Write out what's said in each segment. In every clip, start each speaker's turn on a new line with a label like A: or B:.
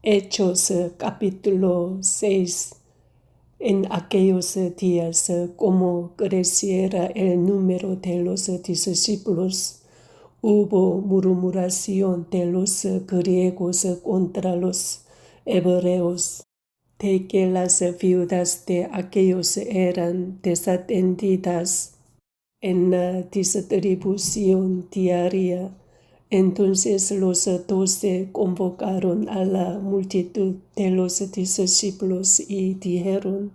A: Hechos capítulo 6. En aquellos días, como creciera el número de los discípulos, hubo murmuración de los griegos contra los hebreos, de que las viudas de aquellos eran desatendidas en la distribución diaria. Entonces los 12 convocaron a la multitud de los discípulos y dijeron: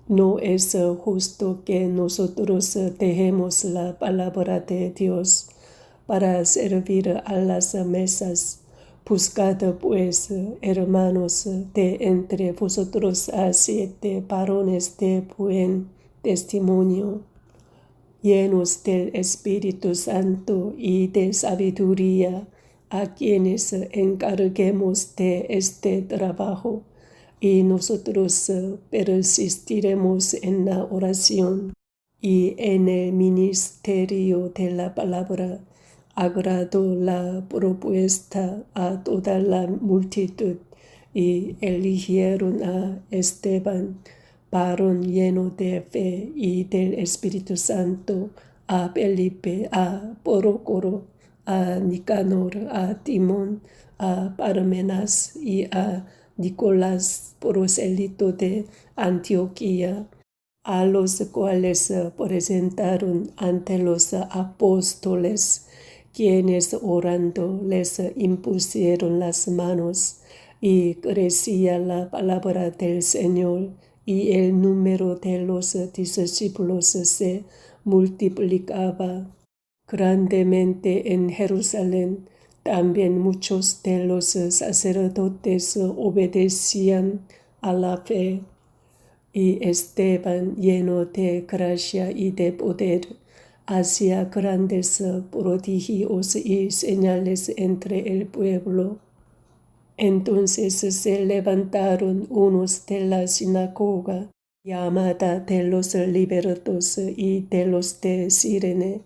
A: no es justo que nosotros dejemos la palabra de Dios para servir a las mesas. Buscad pues, hermanos, de entre vosotros a 7 varones de buen testimonio, llenos del Espíritu Santo y de sabiduría, a quienes encarguemos de este trabajo, y nosotros persistiremos en la oración y en el ministerio de la palabra. Agradó la propuesta a toda la multitud, y eligieron a Esteban, varón lleno de fe y del Espíritu Santo, a Felipe, a Prócoro, a Nicanor, a Timón, a Parmenas y a Nicolás, prosélito de Antioquía, a los cuales presentaron ante los apóstoles, quienes orando les impusieron las manos, y crecía la palabra del Señor, y el número de los discípulos se multiplicaba grandemente en Jerusalén. También muchos de los sacerdotes obedecían a la fe. Y Esteban, lleno de gracia y de poder, hacía grandes prodigios y señales entre el pueblo. Entonces se levantaron unos de la sinagoga, llamada de los libertos y de los de Cirene,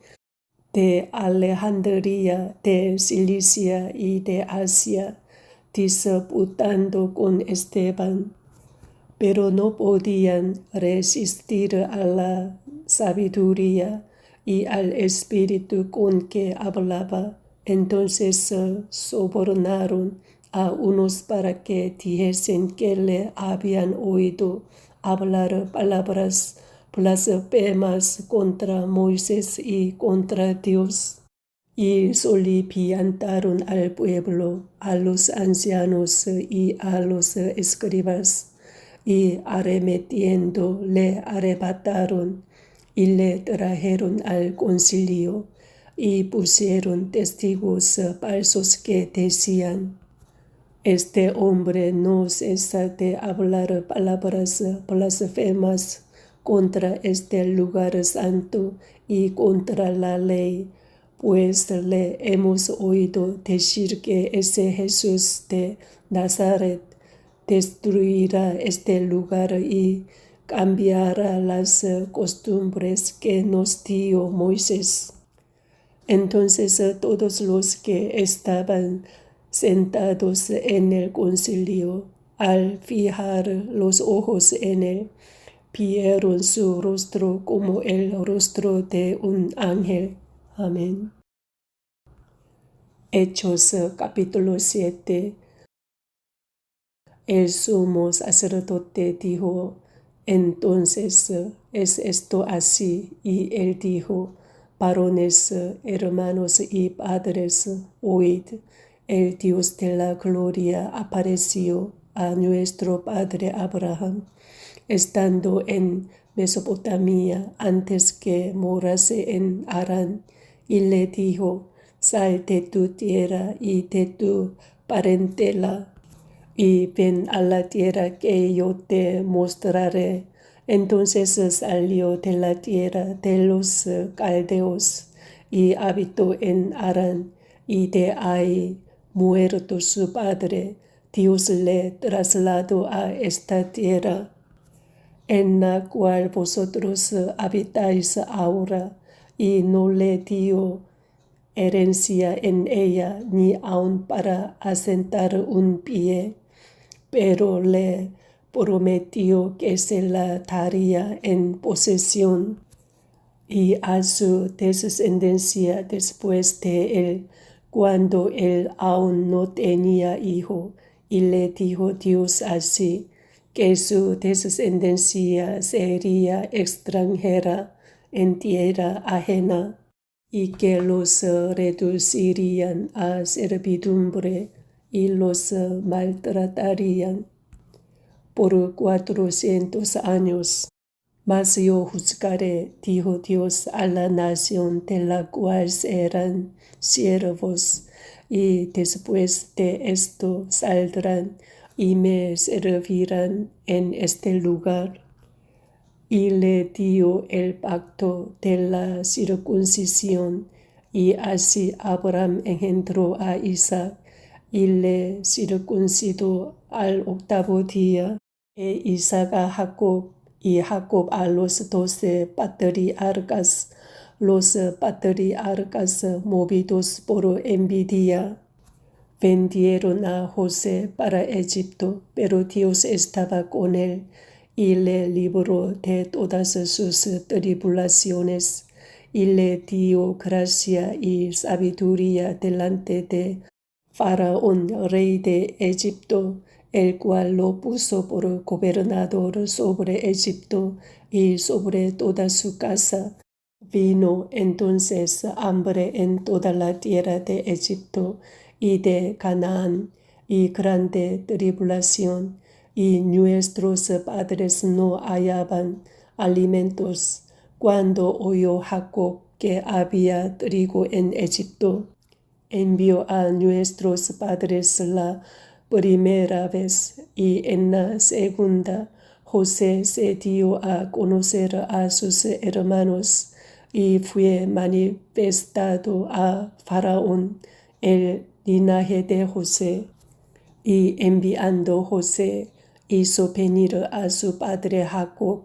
A: de Alejandría, de Cilicia y de Asia, disputando con Esteban, pero no podían resistir a la sabiduría y al espíritu con que hablaba. Entonces sobornaron a unos para que dijesen que le habían oído hablar palabras blasfemas contra Moisés y contra Dios. Y soliviantaron al pueblo, a los ancianos y a los escribas, y arremetiendo le arrebataron y le trajeron al concilio, y pusieron testigos falsos que decían: este hombre no cesa de hablar palabras blasfemas contra este lugar santo y contra la ley, pues le hemos oído decir que ese Jesús de Nazaret destruirá este lugar y cambiará las costumbres que nos dio Moisés. Entonces todos los que estaban sentados en el concilio, al fijar los ojos en él, vieron su rostro como el rostro de un ángel. Amén. Hechos capítulo 7. El sumo sacerdote dijo entonces: ¿es esto así? Y él dijo: varones, hermanos y padres, oíd. El Dios de la gloria apareció a nuestro padre Abraham, estando en Mesopotamia, antes que morase en Harán, y le dijo: sal de tu tierra y de tu parentela, y ven a la tierra que yo te mostraré. Entonces salió de la tierra de los caldeos y habitó en Harán, y de ahí, muerto su padre, Dios le trasladó a esta tierra, en la cual vosotros habitáis ahora, y no le dio herencia en ella, ni aun para asentar un pie, pero le prometió que se la daría en posesión y a su descendencia después de él, cuando él aún no tenía hijo. Y le dijo Dios así, que su descendencia sería extranjera en tierra ajena, y que los reducirían a servidumbre y los maltratarían por 400 años. Mas yo juzgaré, dijo Dios, a la nación de la cual serán siervos, y después de esto saldrán y me servirán en este lugar. Y le dio el pacto de la circuncisión, y así Abraham engendró a Isaac, y le circuncidó al 8º día, e Isaac a Jacob, y Jacob a los 12 patriarcas. Los patriarcas, movidos por envidia, vendieron a José para Egipto, pero Dios estaba con él y le libró de todas sus tribulaciones, y le dio gracia y sabiduría delante de Faraón, rey de Egipto, el cual lo puso por gobernador sobre Egipto y sobre toda su casa. Vino entonces hambre en toda la tierra de Egipto y de Canaán, y grande tribulación, y nuestros padres no hallaban alimentos. Cuando oyó Jacob que había trigo en Egipto, envió a nuestros padres la primera vez, y en la segunda José se dio a conocer a sus hermanos, y fue manifestado a Faraón el linaje de José. Y enviando José, hizo venir a su padre Jacob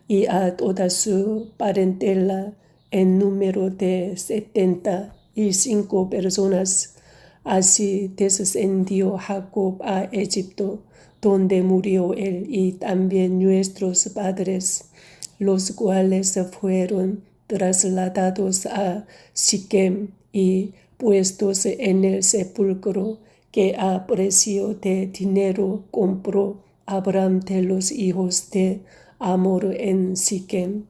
A: y a toda su parentela, en número de 75 personas. Así descendió Jacob a Egipto, donde murió él y también nuestros padres, los cuales fueron trasladados a Siquem y puestos en el sepulcro que a precio de dinero compró Abraham de los hijos de Amor en Siquem.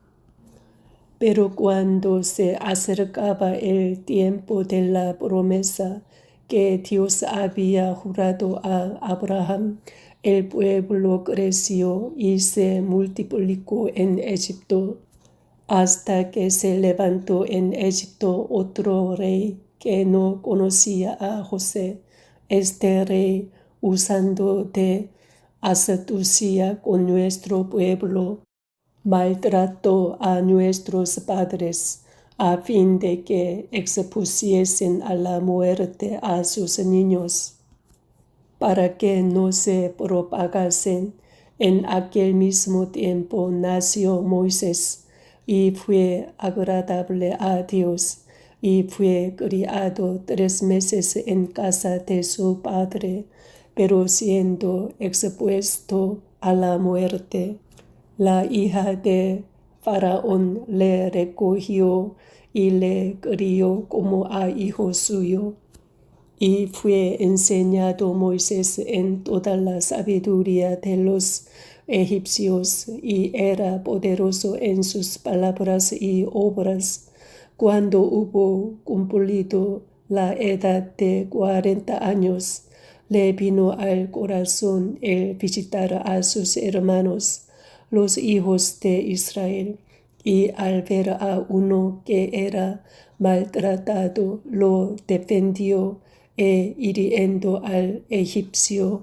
A: Pero cuando se acercaba el tiempo de la promesa que Dios había jurado a Abraham, el pueblo creció y se multiplicó en Egipto, hasta que se levantó en Egipto otro rey que no conocía a José. Este rey, usando de astucia con nuestro pueblo, maltrató a nuestros padres, a fin de que expusiesen a la muerte a sus niños, para que no se propagasen. En aquel mismo tiempo nació Moisés, y fue agradable a Dios, y fue criado 3 meses en casa de su padre, pero siendo expuesto a la muerte, la hija de Faraón le recogió y le crió como a hijo suyo. Y fue enseñado Moisés en toda la sabiduría de los egipcios, y era poderoso en sus palabras y obras. Cuando hubo cumplido la edad de 40 años, le vino al corazón el visitar a sus hermanos, los hijos de Israel, y al ver a uno que era maltratado, lo defendió, e hiriendo al egipcio,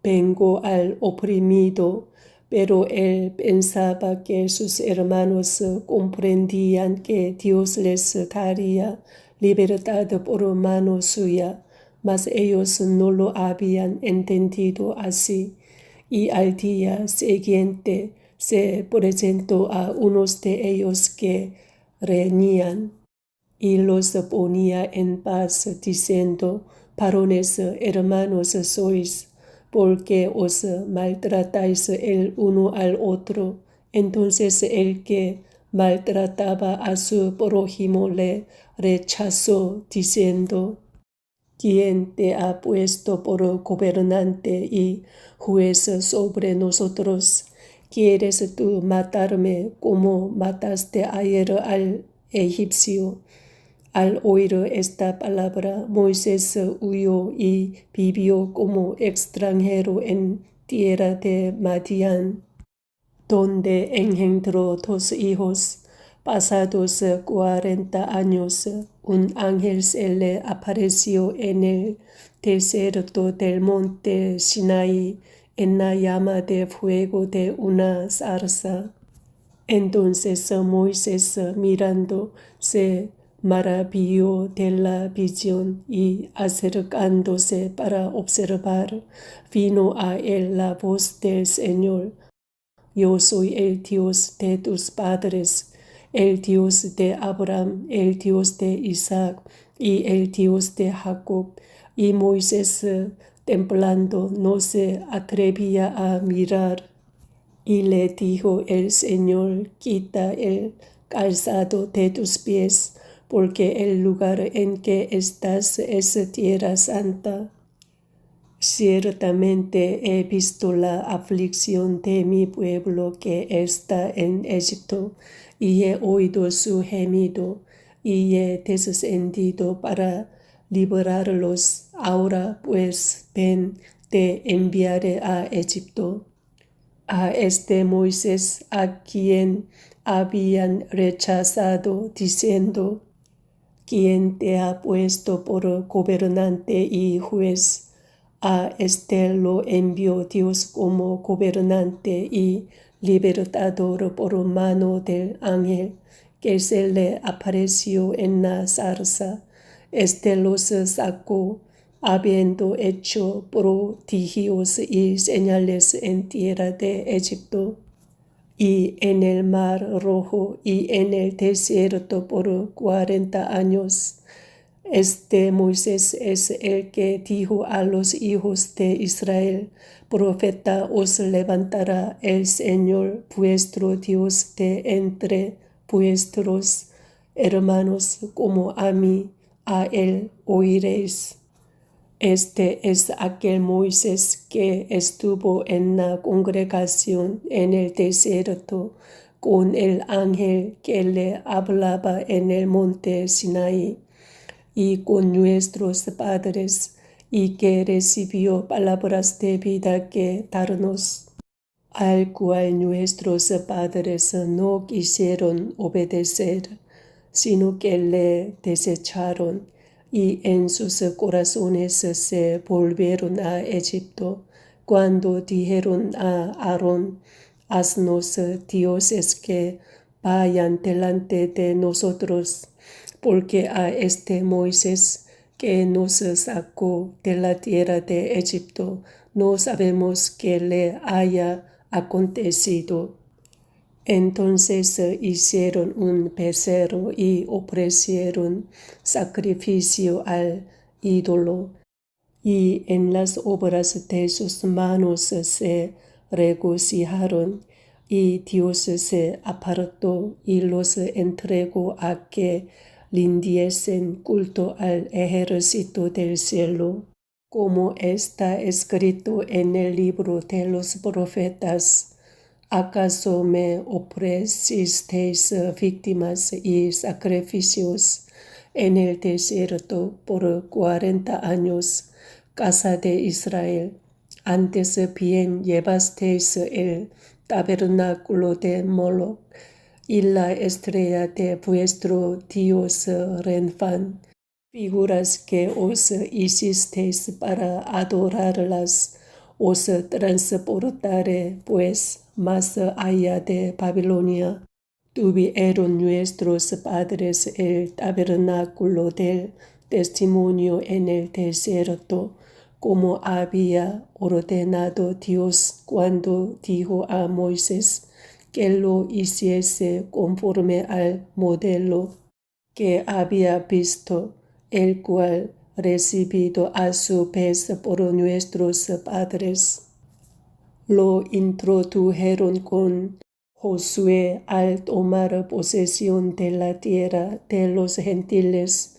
A: vengó al oprimido. Pero él pensaba que sus hermanos comprendían que Dios les daría libertad por mano suya, mas ellos no lo habían entendido así. Y al día siguiente se presentó a unos de ellos que reñían, y los ponía en paz, diciendo: varones, hermanos sois, porque os maltratáis el uno al otro. Entonces el que maltrataba a su prójimo le rechazó, diciendo: ¿Quién te ha puesto por gobernante y juez sobre nosotros? ¿Quieres tú matarme como mataste ayer al egipcio? Al oír esta palabra, Moisés huyó y vivió como extranjero en tierra de Madián, donde engendró 2 hijos. Pasados 40 años, un ángel se le apareció en el desierto del monte Sinaí en la llama de fuego de una zarza. Entonces Moisés, mirando, se maravilló de la visión y acercándose para observar, vino a él la voz del Señor: Yo soy el Dios de tus padres, el Dios de Abraham, el Dios de Isaac y el Dios de Jacob. Y Moisés, temblando, no se atrevía a mirar. Y le dijo el Señor: Quita el calzado de tus pies, porque el lugar en que estás es tierra santa. Ciertamente he visto la aflicción de mi pueblo que está en Egipto, y he oído su gemido, y he descendido para librarlos. Ahora pues ven, te enviaré a Egipto. A este Moisés, a quien habían rechazado, diciendo: ¿Quién te ha puesto por gobernante y juez? A este lo envió Dios como gobernante y libertador por mano del ángel que se le apareció en la zarza. Este los sacó, habiendo hecho prodigios y señales en tierra de Egipto, y en el mar Rojo, y en el desierto por 40 años. Este Moisés es el que dijo a los hijos de Israel: Profeta os levantará el Señor vuestro Dios de entre vuestros hermanos, como a mí, a él oiréis. Este es aquel Moisés que estuvo en la congregación en el desierto con el ángel que le hablaba en el monte Sinaí, y con nuestros padres, y que recibió palabras de vida que darnos, al cual nuestros padres no quisieron obedecer, sino que le desecharon, y en sus corazones se volvieron a Egipto, cuando dijeron a Aarón: Haznos dioses que vayan delante de nosotros, porque a este Moisés que nos sacó de la tierra de Egipto no sabemos qué le haya acontecido. Entonces hicieron un becerro y ofrecieron sacrificio al ídolo, y en las obras de sus manos se regocijaron, y Dios se apartó y los entregó a que rindiesen culto al ejército del cielo, como está escrito en el libro de los profetas: ¿Acaso me ofrecisteis víctimas y sacrificios en el desierto por 40 años, casa de Israel? Antes bien llevasteis el tabernáculo de Moloc y la estrella de vuestro dios Renfán, figuras que os hicisteis para adorarlas. Os transportaré pues más allá de Babilonia. Tuvieron nuestros padres el tabernáculo del testimonio en el desierto, como había ordenado Dios cuando dijo a Moisés que lo hiciese conforme al modelo que había visto, el cual recibido a su vez por nuestros padres. Lo introdujeron con Josué al tomar posesión de la tierra de los gentiles,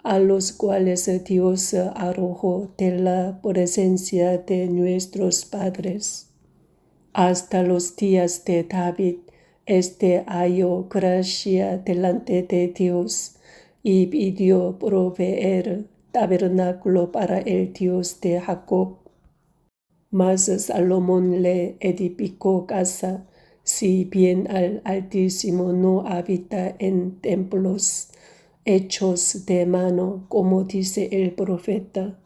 A: a los cuales Dios arrojó de la presencia de nuestros padres. Hasta los días de David, halló gracia delante de Dios y pidió proveer tabernáculo para el Dios de Jacob. Mas Salomón le edificó casa, si bien el Altísimo no habita en templos hechos de mano, como dice el profeta.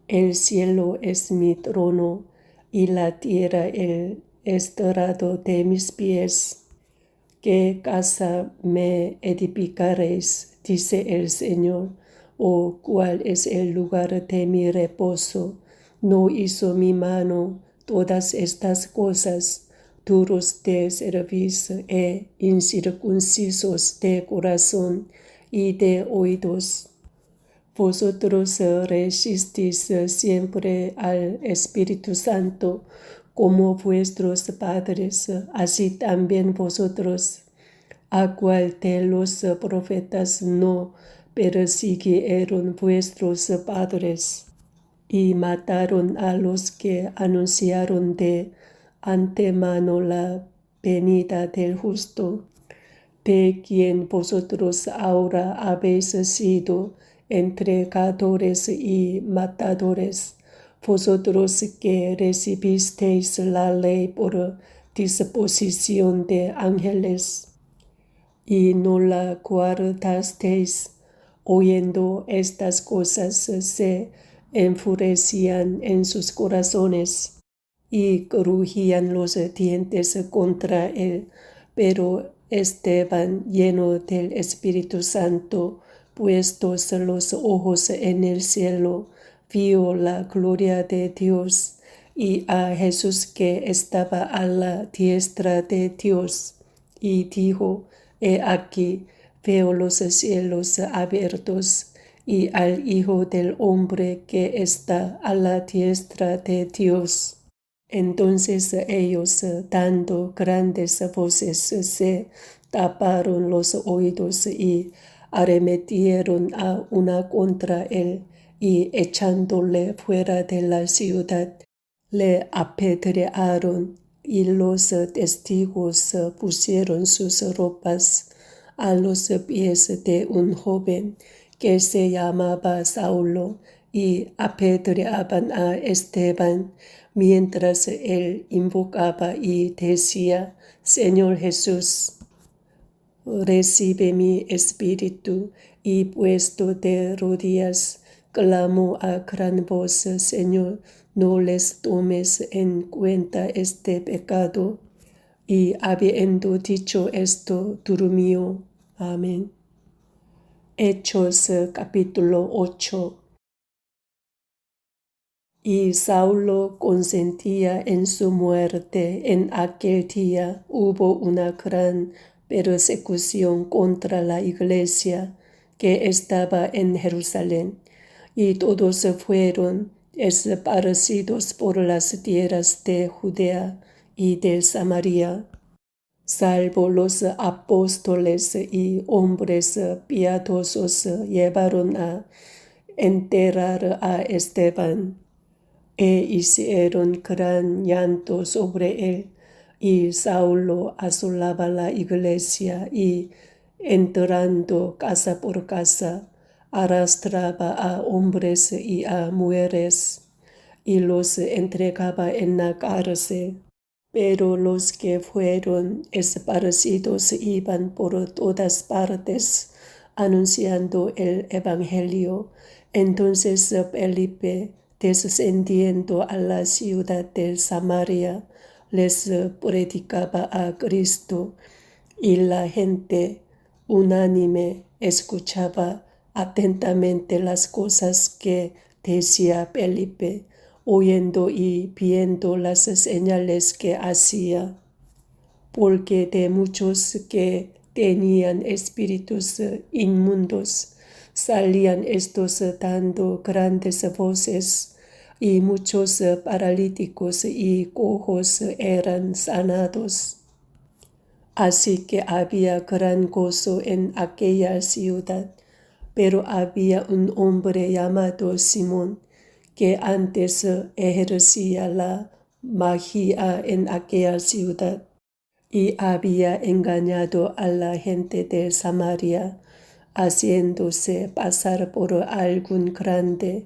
A: El cielo es mi trono y la tierra el estrado de mis pies. ¿Qué casa me edificaréis? Dice el Señor. ¿O cuál es el lugar de mi reposo? ¿No hizo mi mano todas estas cosas? Duros de cerviz e incircuncisos de corazón y de oídos. Vosotros resistís siempre al Espíritu Santo, como vuestros padres, así también vosotros. ¿A cuál de los profetas no persiguieron vuestros padres y mataron a los que anunciaron de antemano la venida del justo, de quien vosotros ahora habéis sido entregadores y matadores, vosotros que recibisteis la ley por disposición de ángeles y no la guardasteis? Oyendo estas cosas se enfurecían en sus corazones y crujían los dientes contra él. Pero Esteban, lleno del Espíritu Santo, puestos los ojos en el cielo, vio la gloria de Dios y a Jesús que estaba a la diestra de Dios, y dijo: He aquí, veo los cielos abiertos y al Hijo del Hombre que está a la diestra de Dios. Entonces ellos, dando grandes voces, se taparon los oídos y arremetieron a una contra él, y echándole fuera de la ciudad, le apedrearon, y los testigos pusieron sus ropas a los pies de un joven que se llamaba Saulo, y apedreaban a Esteban, mientras él invocaba y decía: Señor Jesús, recibe mi espíritu. Y puesto de rodillas, clamó a gran voz: Señor, no les tomes en cuenta este pecado. Y habiendo dicho esto, durmió. Amén. Hechos capítulo 8. Y Saulo consentía en su muerte. En aquel día hubo una gran persecución contra la iglesia que estaba en Jerusalén, y todos fueron esparcidos por las tierras de Judea y de Samaria, salvo los apóstoles y hombres piadosos llevaron a enterrar a Esteban, e hicieron gran llanto sobre él. Y Saulo asolaba la iglesia y, entrando casa por casa, arrastraba a hombres y a mujeres y los entregaba en la cárcel. Pero los que fueron esparcidos iban por todas partes anunciando el evangelio. Entonces Felipe, descendiendo a la ciudad de Samaria, les predicaba a Cristo, y la gente unánime escuchaba atentamente las cosas que decía Felipe, oyendo y viendo las señales que hacía, porque de muchos que tenían espíritus inmundos salían estos dando grandes voces, y muchos paralíticos y cojos eran sanados. Así que había gran gozo en aquella ciudad. Pero había un hombre llamado Simón, que antes ejercía la magia en aquella ciudad, y había engañado a la gente de Samaria, haciéndose pasar por algún grande.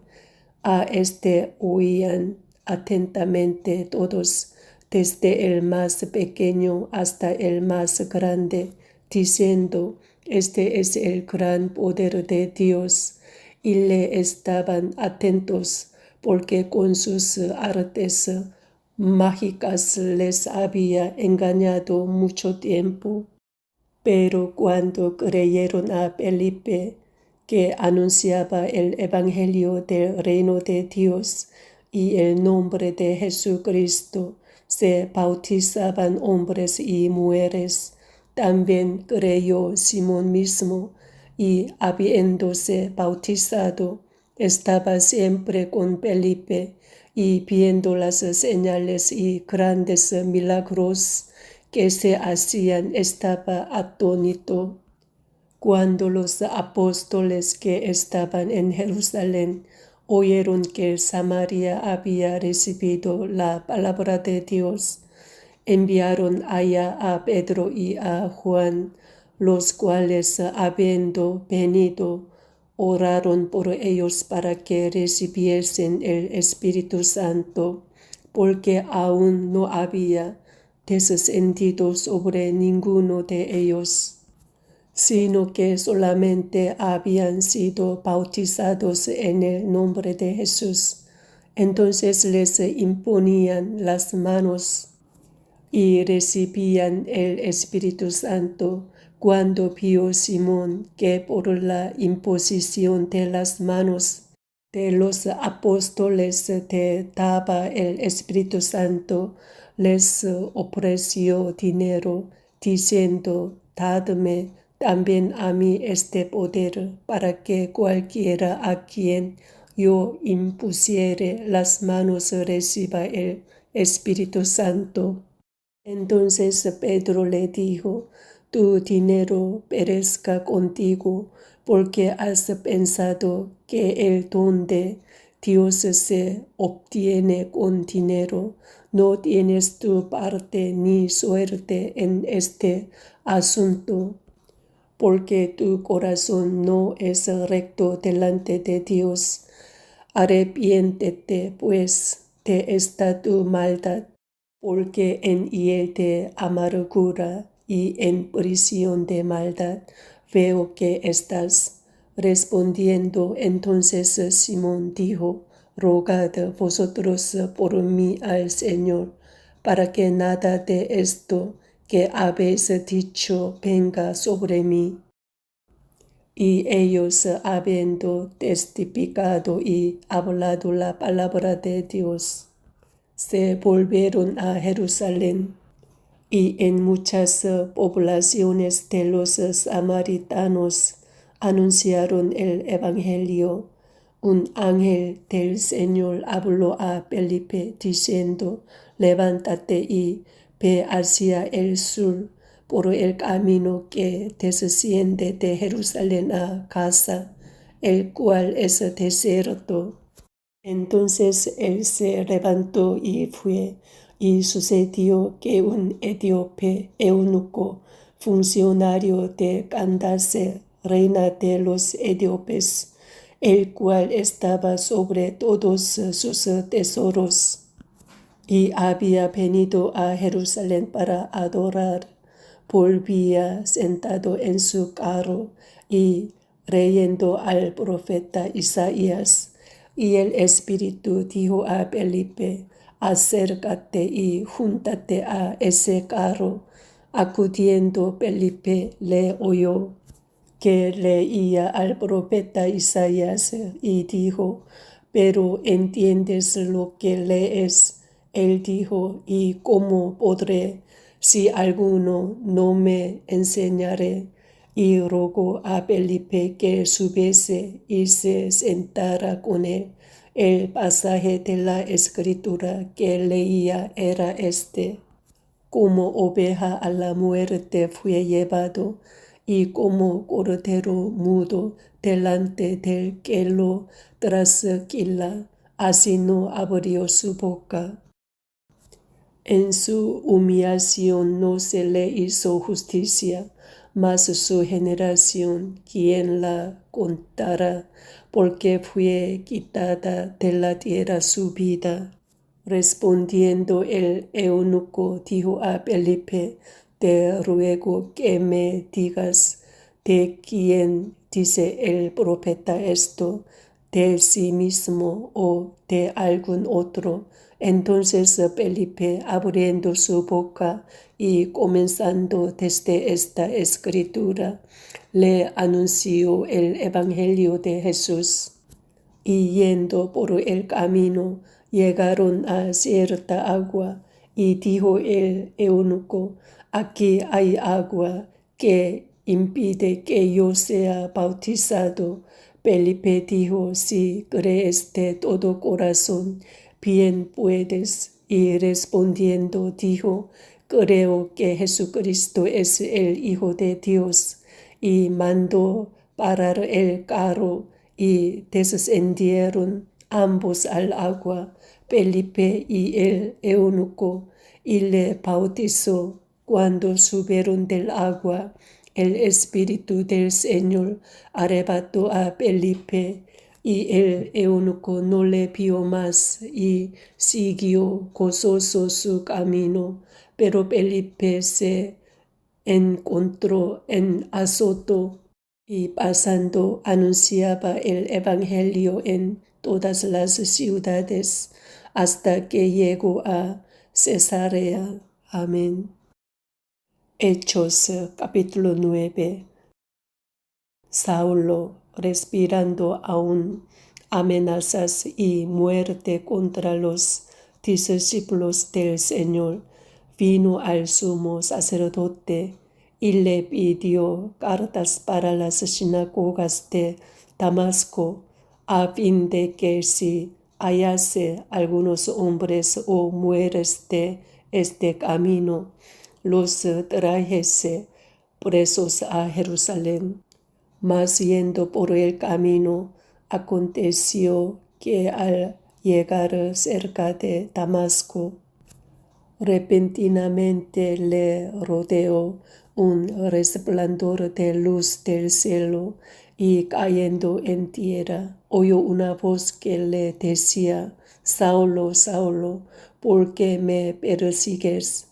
A: A este oían atentamente todos, desde el más pequeño hasta el más grande, diciendo: este es el gran poder de Dios. Y le estaban atentos, porque con sus artes mágicas les había engañado mucho tiempo. Pero cuando creyeron a Felipe, que anunciaba el evangelio del reino de Dios y el nombre de Jesucristo, se bautizaban hombres y mujeres. También creyó Simón mismo, y habiéndose bautizado, estaba siempre con Felipe, y viendo las señales y grandes milagros que se hacían, estaba atónito. Cuando los apóstoles que estaban en Jerusalén oyeron que Samaria había recibido la palabra de Dios, enviaron allá a Pedro y a Juan, los cuales, habiendo venido, oraron por ellos para que recibiesen el Espíritu Santo, porque aún no había descendido sobre ninguno de ellos, sino que solamente habían sido bautizados en el nombre de Jesús. Entonces les imponían las manos y recibían el Espíritu Santo. Cuando vio Simón que por la imposición de las manos de los apóstoles te daba el Espíritu Santo, les ofreció dinero, diciendo: dadme también a mí este poder, para que cualquiera a quien yo impusiere las manos reciba el Espíritu Santo. Entonces Pedro le dijo: tu dinero perezca contigo, porque has pensado que el don de Dios se obtiene con dinero. No tienes tu parte ni suerte en este asunto, porque tu corazón no es recto delante de Dios. Arrepiéntete, pues, de esta tu maldad, porque en hiel de amargura y en prisión de maldad veo que estás. Respondiendo entonces Simón dijo: rogad vosotros por mí al Señor, para que nada de esto que habéis dicho venga sobre mí. Y ellos, habiendo testificado y hablado la palabra de Dios, se volvieron a Jerusalén. Y en muchas poblaciones de los samaritanos anunciaron el evangelio. Un ángel del Señor habló a Felipe diciendo: levántate y ve hacia el sur por el camino que desciende de Jerusalén a Gaza, el cual es desierto. Entonces él se levantó y fue, y sucedió que un etíope eunuco, funcionario de Candace, reina de los etíopes, el cual estaba sobre todos sus tesoros, y había venido a Jerusalén para adorar, volvía sentado en su carro y leyendo al profeta Isaías. Y el Espíritu dijo a Felipe: acércate y júntate a ese carro. Acudiendo Felipe le oyó que leía al profeta Isaías y dijo: pero ¿entiendes lo que lees? Él dijo: ¿y cómo podré, si alguno no me enseñare? y rogó a Felipe que subiese y se sentara con él. El pasaje de la escritura que leía era este: como oveja a la muerte fue llevado, y como cordero mudo delante del que lo trasquila, así no abrió su boca. En su humillación no se le hizo justicia, mas su generación, ¿quién la contará? Porque fue quitada de la tierra su vida. Respondiendo el eunuco dijo a Felipe: te ruego que me digas, ¿de quién dice el profeta esto? ¿De sí mismo o de algún otro? Entonces Felipe, abriendo su boca y comenzando desde esta escritura, le anunció el evangelio de Jesús. Y yendo por el camino, llegaron a cierta agua, y dijo el eunuco: aquí hay agua que impide que yo sea bautizado. Felipe dijo: si crees de todo corazón, bien puedes. Y respondiendo dijo: creo que Jesucristo es el Hijo de Dios. Y mandó parar el carro, y descendieron ambos al agua, Felipe y el eunuco, y le bautizó. Cuando subieron del agua, el Espíritu del Señor arrebató a Felipe, y el eunuco no le vio más, y siguió gozoso su camino. Pero Felipe se encontró en Azoto, y pasando anunciaba el evangelio en todas las ciudades, hasta que llegó a Cesarea. Amén. Hechos capítulo 9. Saulo, respirando aún amenazas y muerte contra los discípulos del Señor, vino al sumo sacerdote y le pidió cartas para las sinagogas de Damasco, a fin de que si hallase algunos hombres o mujeres de este camino, los trajese presos a Jerusalén. Mas yendo por el camino, aconteció que al llegar cerca de Damasco, repentinamente le rodeó un resplandor de luz del cielo, y cayendo en tierra, oyó una voz que le decía: Saulo, Saulo, ¿por qué me persigues?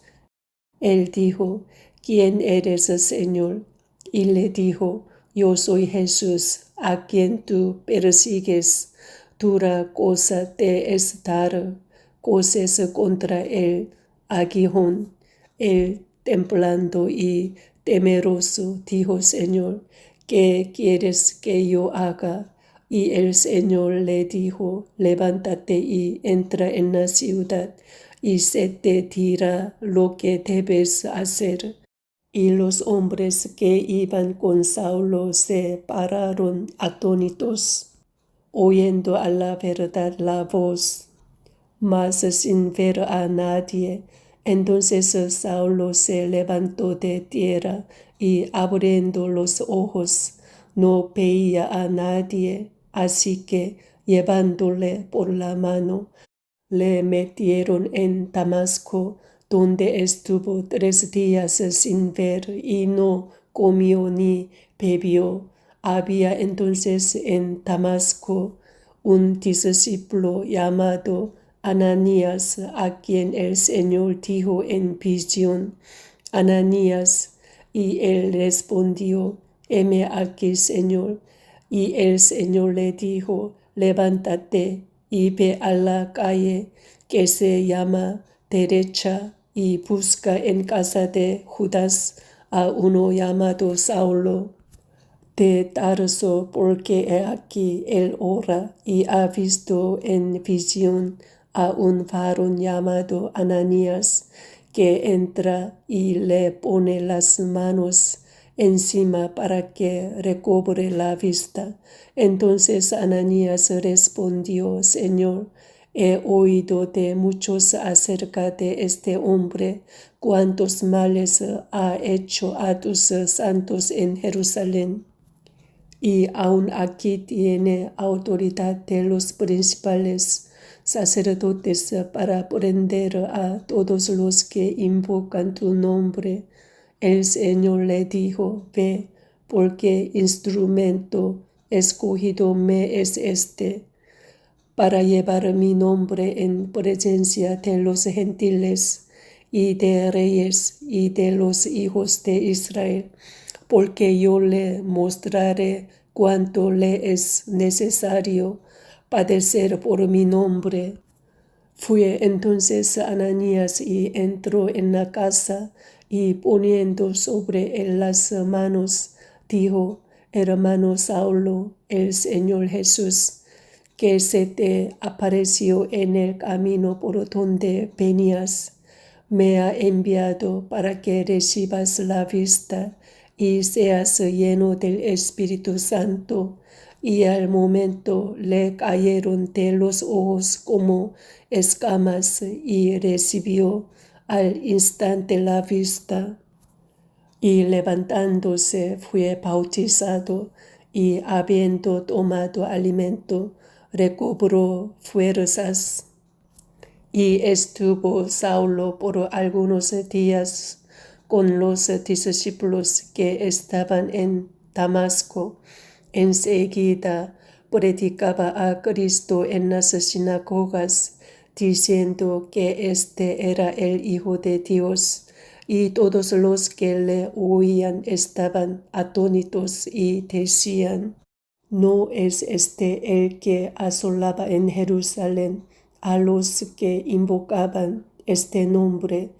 A: Él dijo: ¿quién eres, Señor? Y le dijo: yo soy Jesús, a quien tú persigues. Dura cosa te es dar coces contra el aguijón. Él, temblando y temeroso, dijo: Señor, ¿qué quieres que yo haga? Y el Señor le dijo: levántate y entra en la ciudad, y se te dirá lo que debes hacer. Y los hombres que iban con Saulo se pararon atónitos, oyendo a la verdad la voz, mas sin ver a nadie. Entonces Saulo se levantó de tierra, y abriendo los ojos, no veía a nadie. Así que, llevándole por la mano, le metieron en Damasco, donde estuvo 3 días sin ver, y no comió ni bebió. Había entonces en Damasco un discípulo llamado Ananías, a quien el Señor dijo en visión: Ananías. Y él respondió: heme aquí, Señor. Y el Señor le dijo: levántate y ve a la calle que se llama Derecha, y busca en casa de Judas a uno llamado Saulo de Tarso, porque he aquí él ora y ha visto en visión a un varón llamado Ananías, que entra y le pone las manos encima para que recobre la vista. Entonces Ananías respondió: Señor, he oído de muchos acerca de este hombre, cuántos males ha hecho a tus santos en Jerusalén. Y aún aquí tiene autoridad de los principales sacerdotes para prender a todos los que invocan tu nombre. El Señor le dijo: Ve, porque instrumento escogido me es este, para llevar mi nombre en presencia de los gentiles y de reyes y de los hijos de Israel, porque yo le mostraré cuánto le es necesario padecer por mi nombre. Fue entonces Ananías y entró en la casa, y poniendo sobre él las manos, dijo: Hermano Saulo, el Señor Jesús, que se te apareció en el camino por donde venías, me ha enviado para que recibas la vista y seas lleno del Espíritu Santo. Y al momento le cayeron de los ojos como escamas y recibió al instante la vista. Y levantándose fue bautizado, y habiendo tomado alimento, recobró fuerzas. Y estuvo Saulo por algunos días con los discípulos que estaban en Damasco. Enseguida predicaba a Cristo en las sinagogas, diciendo que éste era el Hijo de Dios. Y todos los que le oían estaban atónitos y decían: ¿No es este el que asolaba en Jerusalén a los que invocaban este nombre?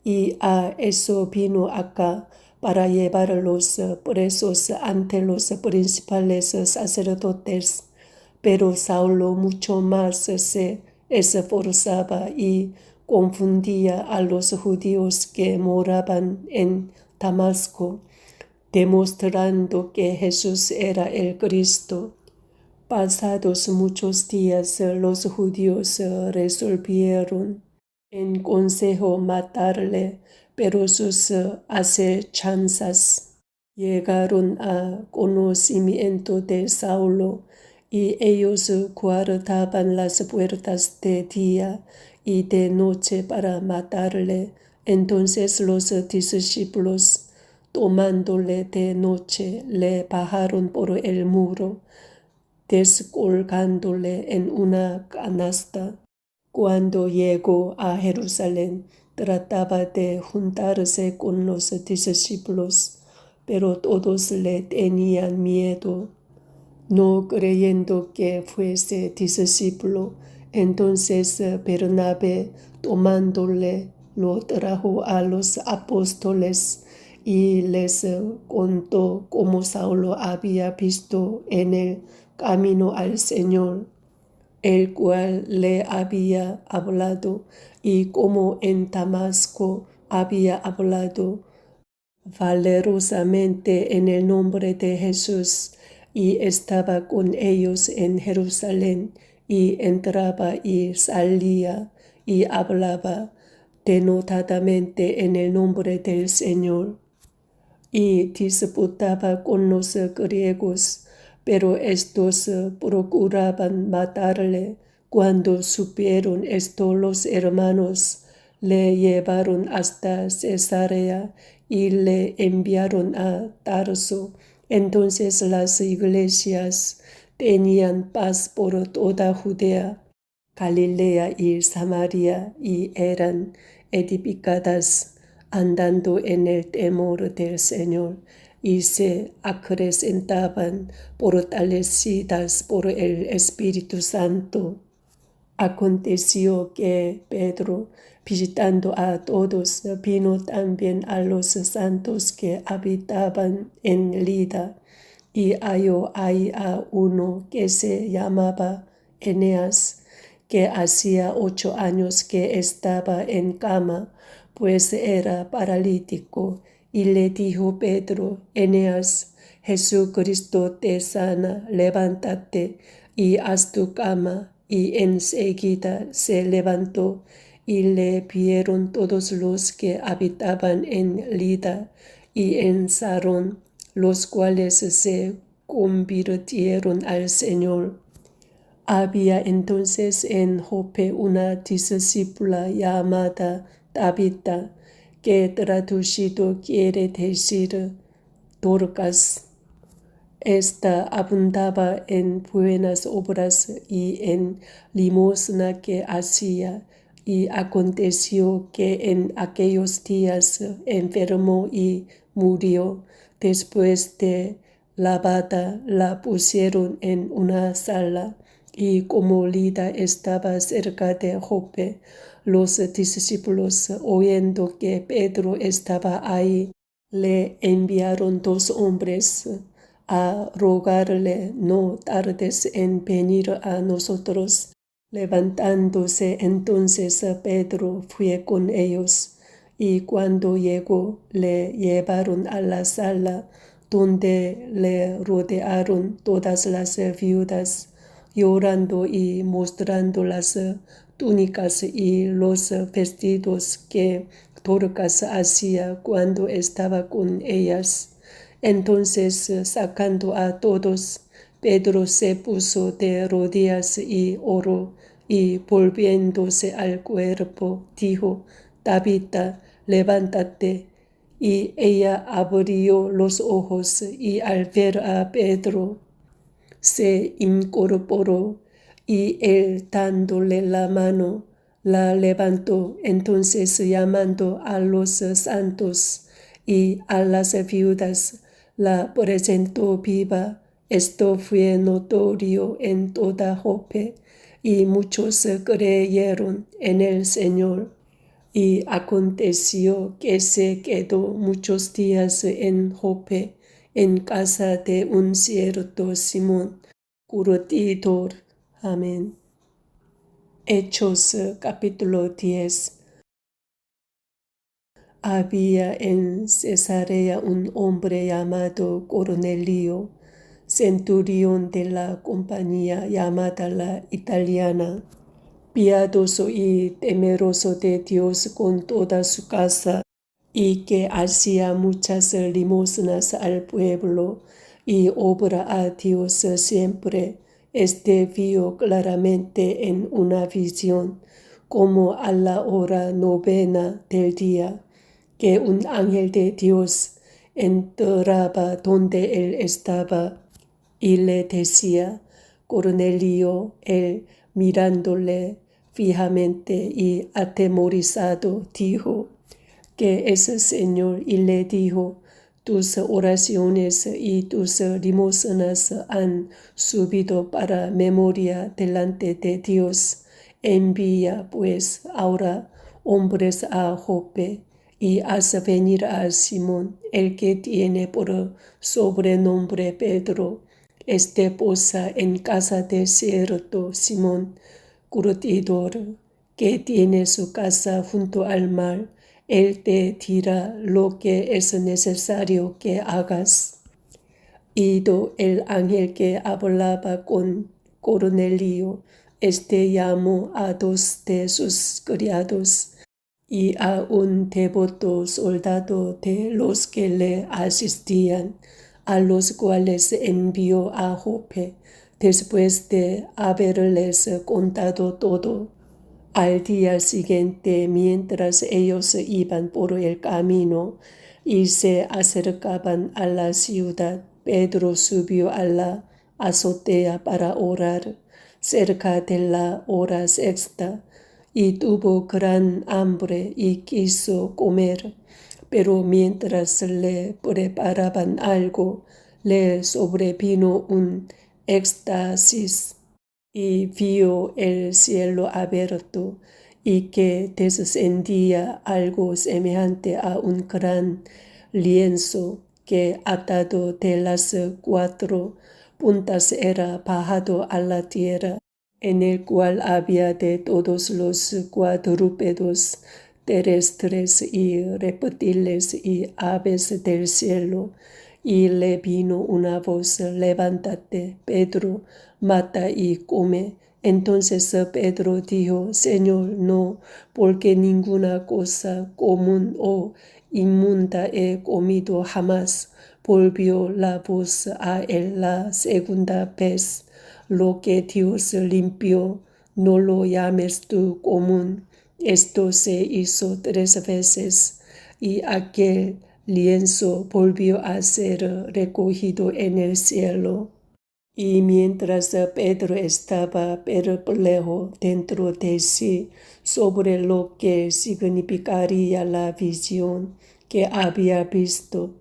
A: Y a eso vino acá, para llevar a los presos ante los principales sacerdotes. Pero Saulo mucho más se esforzaba y confundía a los judíos que moraban en Damasco, demostrando que Jesús era el Cristo. Pasados muchos días, los judíos resolvieron en consejo matarle, pero sus acechanzas llegaron a conocimiento de Saulo, y ellos guardaban las puertas de día y de noche para matarle. Entonces los discípulos, tomándole de noche, le bajaron por el muro, descolgándole en una canasta. Cuando llegó a Jerusalén, trataba de juntarse con los discípulos, pero todos le tenían miedo, no creyendo que fuese discípulo. Entonces Bernabé, tomándole, lo trajo a los apóstoles y les contó cómo Saulo había visto en el camino al Señor, el cual le había hablado, y cómo en Damasco había hablado valerosamente en el nombre de Jesús, y estaba con ellos en Jerusalén, y entraba y salía y hablaba denotadamente en el nombre del Señor, y disputaba con los griegos, pero estos procuraban matarle. Cuando supieron esto, los hermanos le llevaron hasta Cesarea y le enviaron a Tarso. Entonces las iglesias tenían paz por toda Judea, Galilea y Samaria, y eran edificadas andando en el temor del Señor, y se acrecentaban fortalecidas por el Espíritu Santo. Aconteció que Pedro, visitando a todos, vino también a los santos que habitaban en Lida, y halló ahí a uno que se llamaba Eneas, que hacía 8 años que estaba en cama, pues era paralítico. Y le dijo Pedro: Eneas, Jesucristo te sana, levántate y haz tu cama. Y enseguida se levantó, y le vieron todos los que habitaban en Lida y en Sarón, los cuales se convirtieron al Señor. Había entonces en Jope una discípula llamada Tabita, que traducido quiere decir Dorcas. Esta abundaba en buenas obras y en limosna que hacía. Y aconteció que en aquellos días enfermó y murió. Después de lavada la pusieron en una sala. Y como Lida estaba cerca de Jope, los discípulos, oyendo que Pedro estaba ahí, le enviaron 2 hombres a rogarle: no tardes en venir a nosotros. Levantándose entonces Pedro fue con ellos, y cuando llegó le llevaron a la sala, donde le rodearon todas las viudas, llorando y mostrando las túnicas y los vestidos que Dorcas hacía cuando estaba con ellas. Entonces, sacando a todos, Pedro se puso de rodillas y oró, y volviéndose al cuerpo, dijo: Tabita, levántate. Y ella abrió los ojos, y al ver a Pedro, se incorporó, y él, dándole la mano, la levantó. Entonces, llamando a los santos y a las viudas, la presentó viva. Esto fue notorio en toda Jope, y muchos creyeron en el Señor. Y aconteció que se quedó muchos días en Jope, en casa de un cierto Simón, curtidor. Amén. Hechos capítulo 10. Había en Cesarea un hombre llamado Cornelio, centurión de la compañía llamada la Italiana, piadoso y temeroso de Dios con toda su casa, y que hacía muchas limosnas al pueblo y obra a Dios siempre. Este vio claramente en una visión, como a la hora 9 del día, que un ángel de Dios entraba donde él estaba, y le decía: Cornelio. Él, mirándole fijamente y atemorizado, dijo: ¿Qué es, Señor? Y le dijo: tus oraciones y tus limosnas han subido para memoria delante de Dios. Envía pues ahora hombres a Jope, y haz venir a Simón, el que tiene por sobrenombre Pedro. Este posa en casa de cierto Simón, curtidor, que tiene su casa junto al mar. Él te dirá lo que es necesario que hagas. Ido el ángel que hablaba con Cornelio, este llamó a 2 de sus criados y a un devoto soldado de los que le asistían, a los cuales envió a Jope, después de haberles contado todo. Al día siguiente, mientras ellos iban por el camino y se acercaban a la ciudad, Pedro subió a la azotea para orar, cerca de la hora sexta, y tuvo gran hambre y quiso comer. Pero mientras le preparaban algo, le sobrevino un éxtasis, y vio el cielo abierto, y que descendía algo semejante a un gran lienzo, que atado de las 4 puntas era bajado a la tierra, en el cual había de todos los cuadrúpedos, terrestres y reptiles y aves del cielo. Y le vino una voz: levántate, Pedro, mata y come. Entonces Pedro dijo: Señor, no, porque ninguna cosa común o inmunda he comido jamás. Volvió la voz a él la segunda vez: lo que Dios limpió, no lo llames tú común. Esto se hizo 3 veces, y aquel lienzo volvió a ser recogido en el cielo. Y mientras Pedro estaba perplejo dentro de sí sobre lo que significaría la visión que había visto,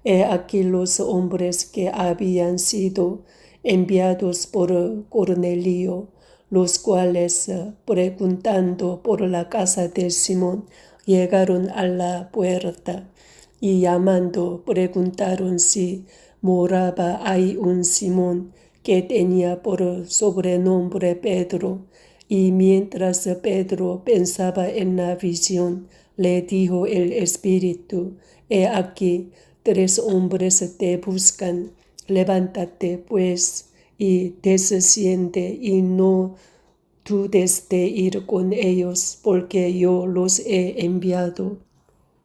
A: he aquí los hombres que habían sido enviados por Cornelio, los cuales, preguntando por la casa de Simón, llegaron a la puerta, y llamando preguntaron si moraba ahí un Simón, que tenía por sobrenombre Pedro. Y mientras Pedro pensaba en la visión, le dijo el Espíritu: He aquí, 3 hombres te buscan. Levántate, pues, y desciende, y no dudes de ir con ellos, porque yo los he enviado.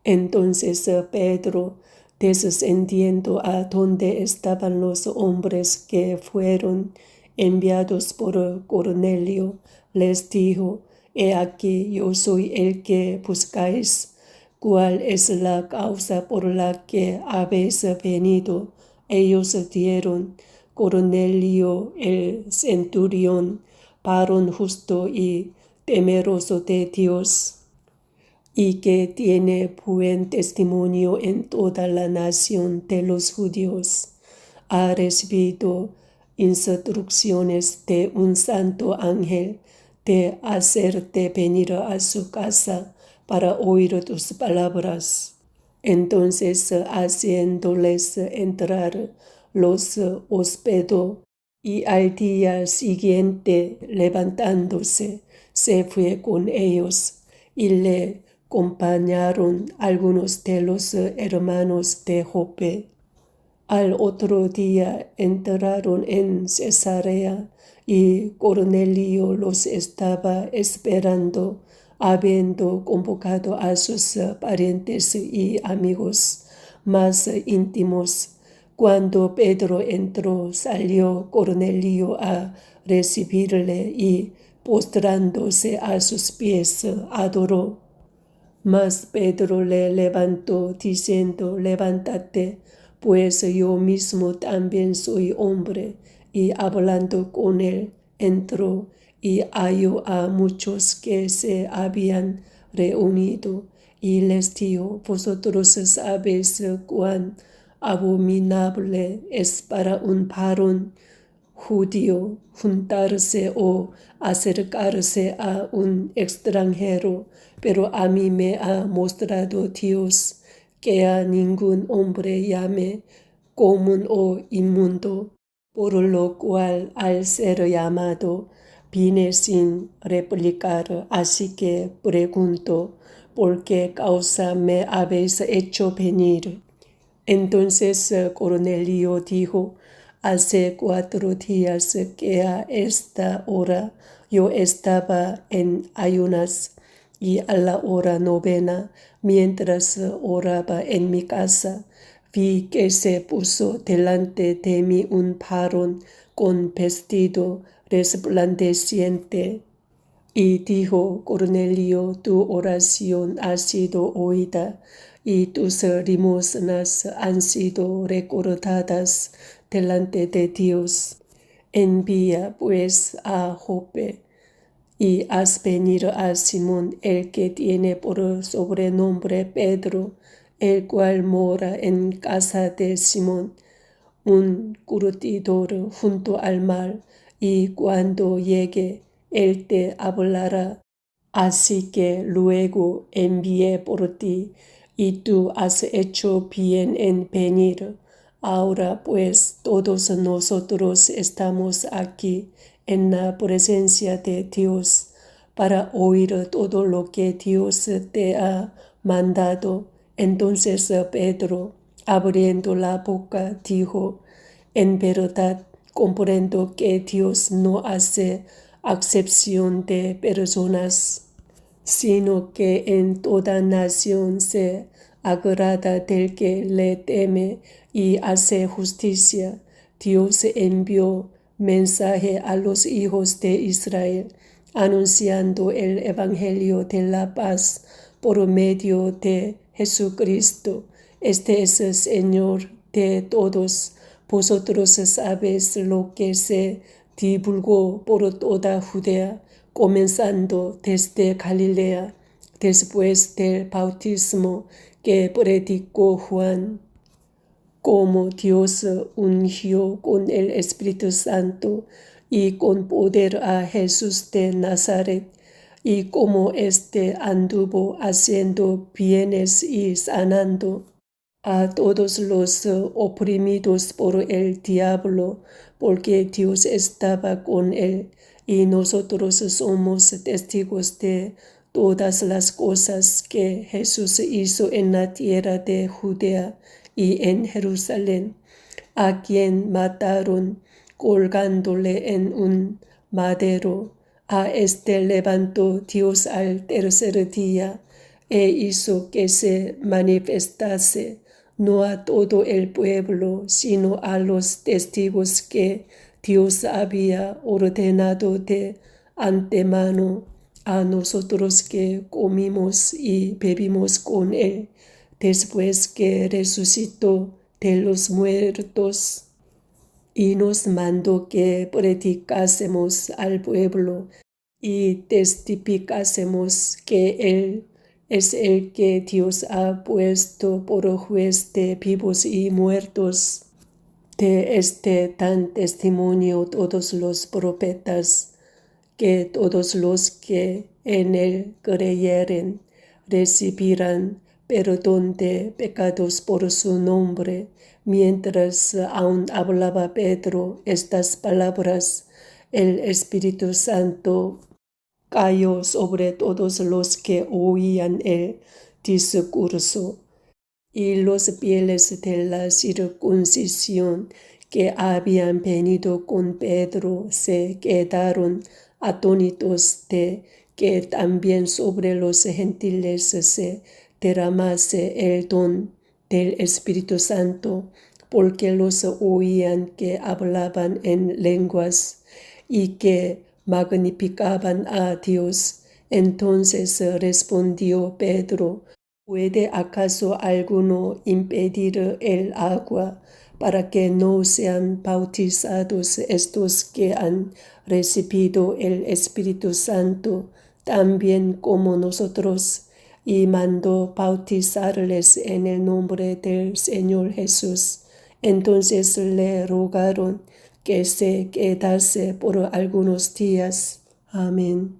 A: Entonces Pedro, descendiendo a donde estaban los hombres que fueron enviados por Cornelio, les dijo: He aquí, yo soy el que buscáis. ¿Cuál es la causa por la que habéis venido? Ellos dieron: Cornelio el centurión, varón justo y temeroso de Dios, y que tiene buen testimonio en toda la nación de los judíos, ha recibido instrucciones de un santo ángel de hacerte venir a su casa para oír tus palabras. Entonces, haciéndoles entrar, los hospedó, y al día siguiente, levantándose, se fue con ellos, y le acompañaron algunos de los hermanos de Jope. Al otro día entraron en Cesarea, y Cornelio los estaba esperando, habiendo convocado a sus parientes y amigos más íntimos. Cuando Pedro entró, salió Cornelio a recibirle, y postrándose a sus pies, adoró. Mas Pedro le levantó, diciendo: Levántate, pues yo mismo también soy hombre. Y hablando con él, entró, y halló a muchos que se habían reunido, y les dijo: Vosotros sabéis cuán abominable es para un varón judío juntarse o acercarse a un extranjero, pero a mí me ha mostrado Dios que a ningún hombre llame común o inmundo, por lo cual al ser llamado vine sin replicar. Así que pregunto: ¿por qué causa me habéis hecho venir? Entonces Cornelio dijo: Hace 4 días que a esta hora yo estaba en ayunas, y a la hora 9, mientras oraba en mi casa, vi que se puso delante de mí un varón con vestido resplandeciente, y dijo: Cornelio, tu oración ha sido oída, y tus limosnas han sido recordadas delante de Dios. Envía pues a Jope, y haz venir a Simón, el que tiene por sobrenombre Pedro, el cual mora en casa de Simón, un curtidor junto al mar, y cuando llegue, él te hablará. Así que luego envié por ti, y tú has hecho bien en venir. Ahora pues todos nosotros estamos aquí en la presencia de Dios para oír todo lo que Dios te ha mandado. Entonces Pedro, abriendo la boca, dijo: en verdad comprendo que Dios no hace acepción de personas, sino que en toda nación se agrada del que le teme y hace justicia. Dios envió mensaje a los hijos de Israel, anunciando el evangelio de la paz por medio de Jesucristo. Este es el Señor de todos. Vosotros sabéis lo que se divulgó por toda Judea, comenzando desde Galilea, después del bautismo que predicó Juan, como Dios ungió con el Espíritu Santo y con poder a Jesús de Nazaret, y como éste anduvo haciendo bienes y sanando a todos los oprimidos por el diablo, porque Dios estaba con él. Y nosotros somos testigos de todas las cosas que Jesús hizo en la tierra de Judea y en Jerusalén, a quien mataron colgándole en un madero. A este levantó Dios al tercer día e hizo que se manifestase no a todo el pueblo, sino a los testigos que Dios había ordenado de antemano, a nosotros que comimos y bebimos con él, después que resucitó de los muertos, y nos mandó que predicásemos al pueblo y testificásemos que Él es el que Dios ha puesto por juez de vivos y muertos. De este dan testimonio todos los profetas, que todos los que en Él creyeren recibirán perdón de pecados por su nombre. Mientras aún hablaba Pedro estas palabras, el Espíritu Santo cayó sobre todos los que oían el discurso, y los fieles de la circuncisión que habían venido con Pedro se quedaron atónitos de que también sobre los gentiles se derramase el don del Espíritu Santo, porque los oían que hablaban en lenguas y que magnificaban a Dios. Entonces respondió Pedro: ¿puede acaso alguno impedir el agua para que no sean bautizados estos que han recibido el Espíritu Santo, también como nosotros? Y mandó bautizarles en el nombre del Señor Jesús. Entonces le rogaron que se quedase por algunos días. Amén.